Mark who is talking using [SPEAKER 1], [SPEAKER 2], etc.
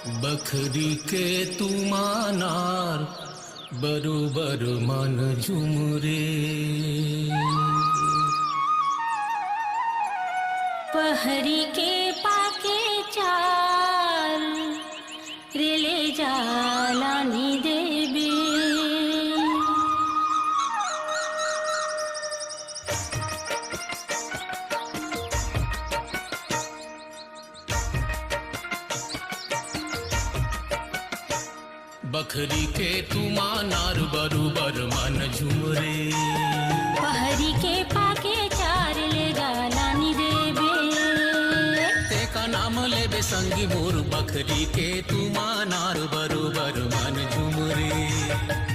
[SPEAKER 1] बखरी के तुमानार बरोबर मन झुमरे।
[SPEAKER 2] पहरी के पाके चार रेले जालानी देबे।
[SPEAKER 1] बखरी के तुमानार बरोबर मन झुमरे।
[SPEAKER 2] पहरी के पाके चार ले गालानी देबे।
[SPEAKER 1] तेका नाम लेबे संगी मोर बखरी के तुमानार बरोबर मन झुमरे।